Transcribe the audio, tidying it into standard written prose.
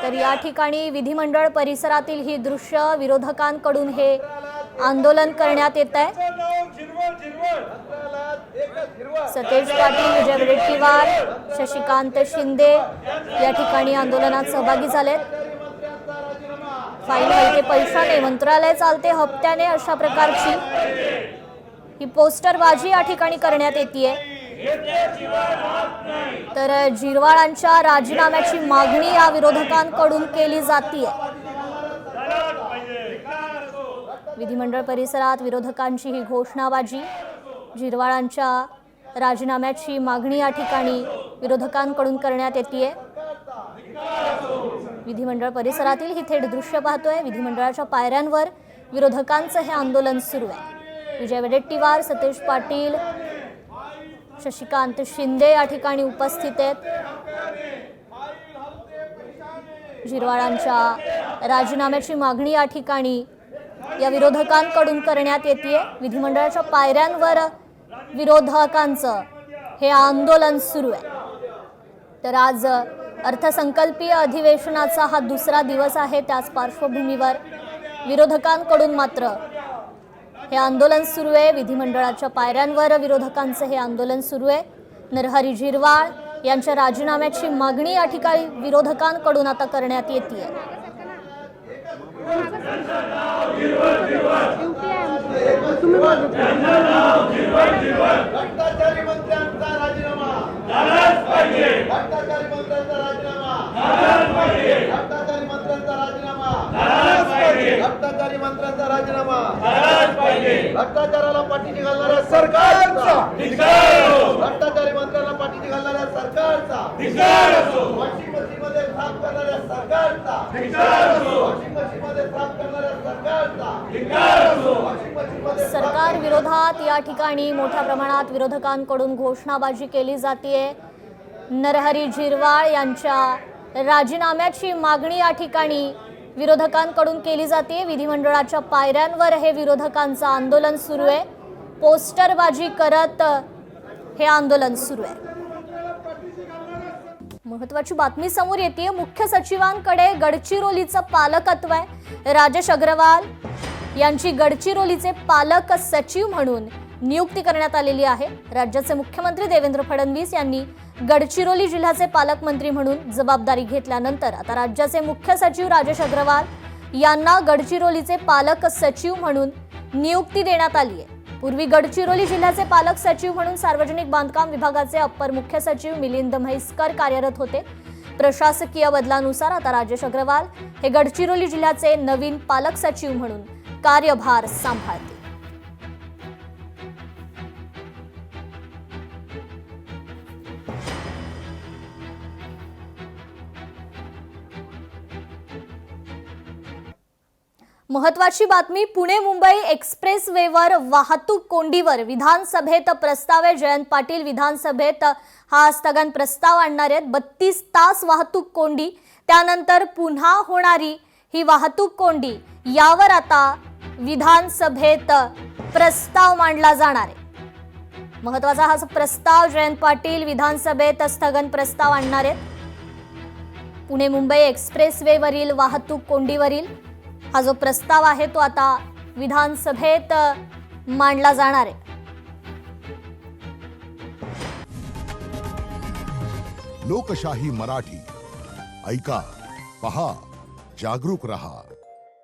तर या ठिकाणी विधिमंडळ परिसरातील ही दृश्य विरोधकांकडून हे आंदोलन करण्यात येत आहे। सतेज पाटील, विजय वडेट्टीवार, शशिकांत शिंदे या ठिकाणी आंदोलनात सहभागी झालेत। फाईल हलके पैशाने, मंत्रालय चालते हप्त्याने अशा प्रकारची ही पोस्टरबाजी या ठिकाणी करण्यात येते। तर जिरवाळांच्या राजीनाम्याची मागणी या विरोधकांकडून केली जाते। विधिमंडळ परिसरात विरोधकांची ही घोषणाबाजी, जिरवाळांच्या राजीनाम्याची मागणी या ठिकाणी विरोधकांकडून करण्यात येते। विधिमंडळ परिसरातील ही थेट दृश्य पाहतोय। विधिमंडळाच्या पायऱ्यांवर विरोधकांचं हे आंदोलन सुरू आहे। विजय वडेट्टीवार, सतेज पाटील, शशिकांत शिंदे या ठिकाणी उपस्थित आहेत। जिरवाळांच्या राजीनाम्याची मागणी या ठिकाणी या विरोधकांकडून करण्यात येते। विधिमंडळाच्या पायऱ्यांवर विरोधकांचं हे आंदोलन सुरू आहे। तर आज अर्थसंकल्पीय अधिवेशनाचा हा दुसरा दिवस आहे। त्याच पार्श्वभूमीवर विरोधकांकडून मात्र हे आंदोलन सुरू आहे। विधिमंडळाच्या पायऱ्यांवर विरोधकांचं हे आंदोलन सुरू आहे। नरहरी झिरवाळ यांच्या राजीनाम्याची मागणी या ठिकाणी विरोधकांकडून आता करण्यात येते। भ्रष्टाचाराला पाठीशी घालणाऱ्या सरकारचा भ्रष्टाचारी मंत्र्यांना पाठीशी घालणाऱ्या सरकारचा वॉशिंग मशीनमध्ये साफ करणाऱ्या सरकारचा वॉशिंग मशीनमध्ये साफ करणाऱ्या सरकारचा सरकार विरोधात या ठिकाणी मोठ्या प्रमाणात विरोधकांकडून घोषणाबाजी केली जाते। नरहरी झिरवाळ यांच्या राजीनाम्याची मागणी या ठिकाणी विरोधकांकडून केली जाते। विधिमंडळाच्या पायऱ्यांवर हे विरोधकांचं आंदोलन सुरू आहे। पोस्टरबाजी करत हे आंदोलन सुरू आहे। महत्त्वाची बातमी समोर येते। मुख्य सचिवांकडे गडचिरोलीचं पालकत्व आहे। राजेश अग्रवाल यांची गडचिरोलीचे पालक सचिव म्हणून नियुक्ती करण्यात आलेली आहे। राज्याचे मुख्यमंत्री देवेंद्र फडणवीस यांनी गडचिरोली जिल्ह्याचे पालकमंत्री म्हणून जबाबदारी घेतल्यानंतर आता राज्याचे मुख्य सचिव राजेश अग्रवाल यांना गडचिरोलीचे पालक सचिव म्हणून नियुक्ती देण्यात आली आहे। पूर्वी गडचिरोली जिल्ह्याचे पालक सचिव म्हणून सार्वजनिक बांधकाम विभागाचे अप्पर मुख्य सचिव मिलिंद म्हैसकर कार्यरत होते। प्रशासकीय बदलानुसार आता राजेश अग्रवाल हे गडचिरोली जिल्ह्याचे नवीन पालक सचिव म्हणून कार्यभार सांभाळतील। महत्त्वाची बातमी, पुणे मुंबई एक्सप्रेस वेवर वाहतूक कोंडीवर विधानसभेत प्रस्ताव आहे। जयंत पाटील विधानसभेत हा स्थगन प्रस्ताव आणणार आहेत। 32 तास वाहतूक कोंडी, त्यानंतर पुन्हा होणारी ही वाहतूक कोंडी, यावर आता विधानसभेत प्रस्ताव मांडला जाणार आहे। महत्त्वाचा हा प्रस्ताव जयंत पाटील विधानसभेत स्थगन प्रस्ताव आणणार आहेत। पुणे मुंबई एक्सप्रेस वेवरील वाहतूक कोंडीवरील हा जो प्रस्ताव आहे तो आता विधानसभेत मांडला जाणार आहे। लोकशाही मराठी ऐका, पहा, जागरूक रहा।